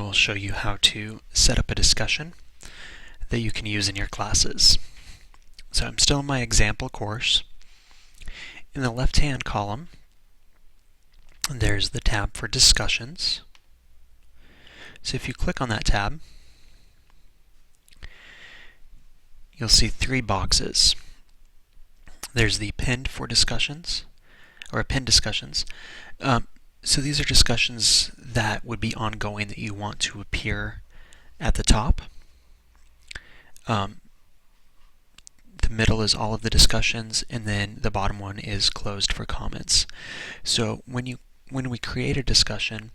will show you how to set up a discussion that you can use in your classes. So I'm still in my example course. In the left-hand column, there's the tab for discussions. So if you click on that tab, you'll see three boxes. There's the pinned for discussions, or pinned discussions. So these are discussions that would be ongoing that you want to appear at the top. The middle is all of the discussions, and then the bottom one is closed for comments. So when we create a discussion,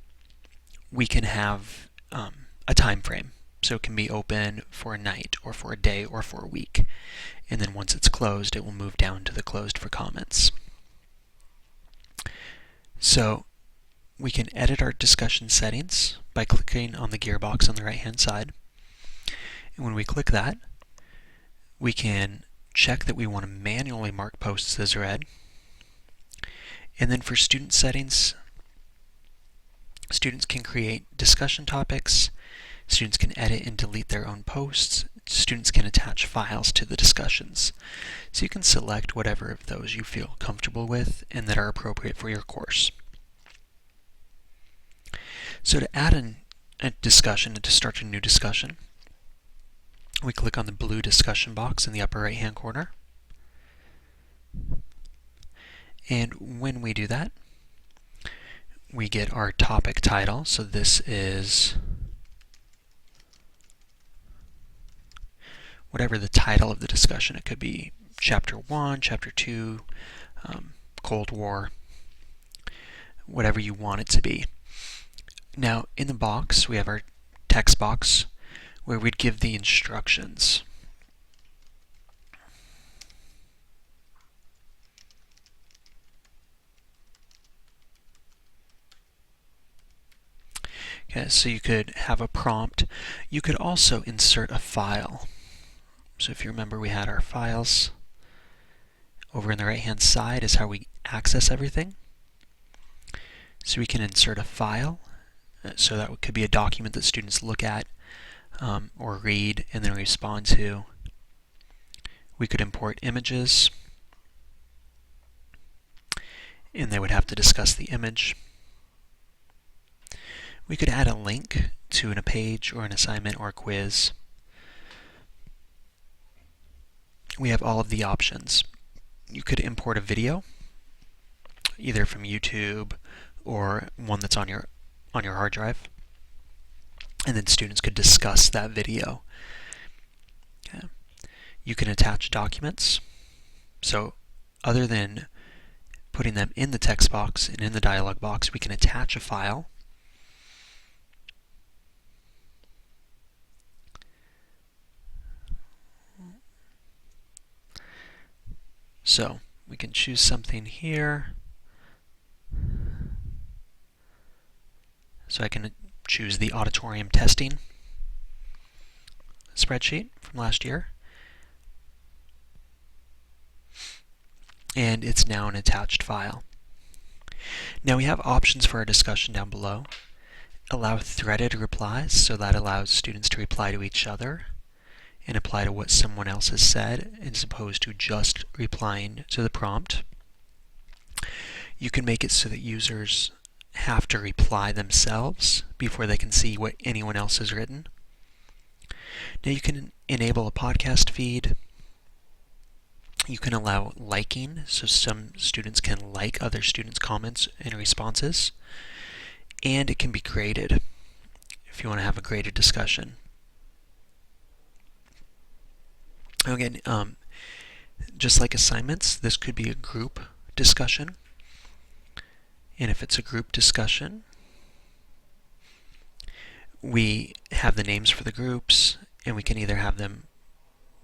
we can have a time frame. So it can be open for a night, or for a day, or for a week. And then once it's closed, it will move down to the closed for comments. So we can edit our discussion settings by clicking on the gearbox on the right-hand side. And when we click that, we can check that we want to manually mark posts as read. And then for student settings, students can create discussion topics, students can edit and delete their own posts, students can attach files to the discussions. So you can select whatever of those you feel comfortable with and that are appropriate for your course. So to add a discussion and to start a new discussion, we click on the blue discussion box in the upper right-hand corner. And when we do that, we get our topic title. So this is whatever the title of the discussion. It could be Chapter 1, Chapter 2, Cold War, whatever you want it to be. Now, in the box, we have our text box where we'd give the instructions. Okay, so you could have a prompt. You could also insert a file. So if you remember, we had our files. Over on the right-hand side is how we access everything. So we can insert a file. So that could be a document that students look at or read and then respond to. We could import images, and they would have to discuss the image. We could add a link to a page or an assignment or a quiz. We have all of the options. You could import a video, either from YouTube or one that's on your hard drive, and then students could discuss that video. Okay. You can attach documents. So other than putting them in the text box and in the dialog box, we can attach a file. So we can choose something here. So I can choose the auditorium testing spreadsheet from last year. And it's now an attached file. Now we have options for our discussion down below. Allow threaded replies, so that allows students to reply to each other and apply to what someone else has said, as opposed to just replying to the prompt. You can make it so that users have to reply themselves before they can see what anyone else has written. Now you can enable a podcast feed. You can allow liking, so some students can like other students' comments and responses. And it can be graded if you want to have a graded discussion. Again, just like assignments, this could be a group discussion. And if it's a group discussion, we have the names for the groups, and we can either have them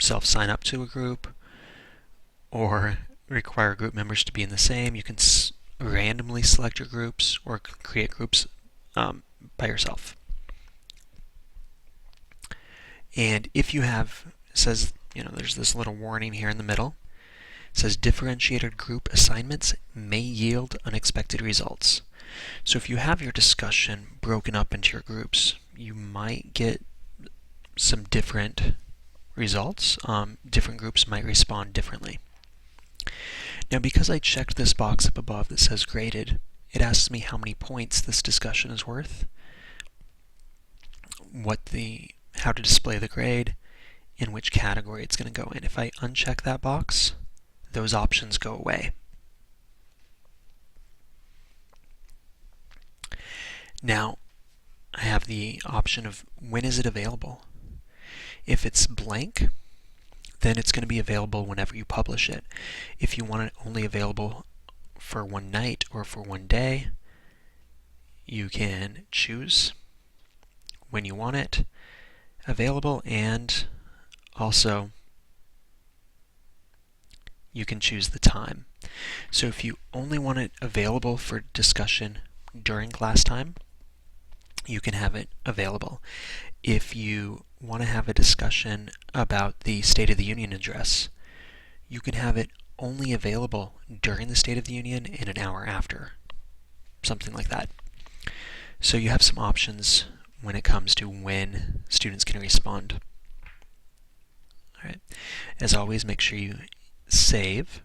self-sign up to a group or require group members to be in the same. You can randomly select your groups or create groups by yourself. And if you have, it says, there's this little warning here in the middle. It says differentiated group assignments may yield unexpected results. So if you have your discussion broken up into your groups, you might get some different results. Different groups might respond differently. Now, because I checked this box up above that says graded, it asks me how many points this discussion is worth, how to display the grade, in which category it's going to go in. If I uncheck that box, those options go away. Now, I have the option of when is it available. If it's blank, then it's going to be available whenever you publish it. If you want it only available for one night or for one day, you can choose when you want it available, and also you can choose the time. So if you only want it available for discussion during class time, you can have it available. If you want to have a discussion about the State of the Union address, you can have it only available during the State of the Union and an hour after, something like that. So you have some options when it comes to when students can respond. All right. As always, make sure you save.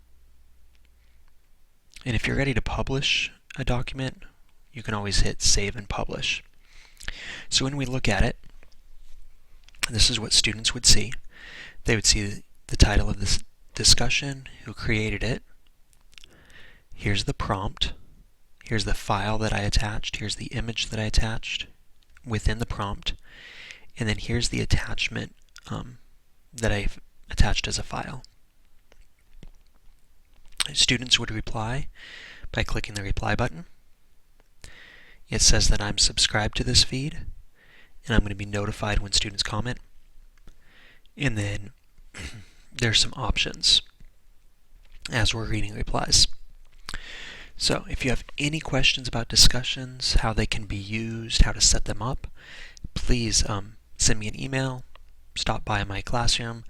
And if you're ready to publish a document, you can always hit Save and Publish. So when we look at it, this is what students would see. They would see the title of this discussion, who created it. Here's the prompt. Here's the file that I attached. Here's the image that I attached within the prompt. And then here's the attachment that I've attached as a file. Students would reply by clicking the reply button. It says that I'm subscribed to this feed, and I'm going to be notified when students comment. And then there's some options as we're reading replies. So if you have any questions about discussions, how they can be used, how to set them up, please send me an email, stop by my classroom,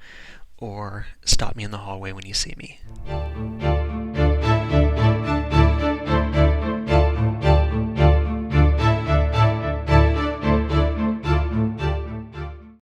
or stop me in the hallway when you see me.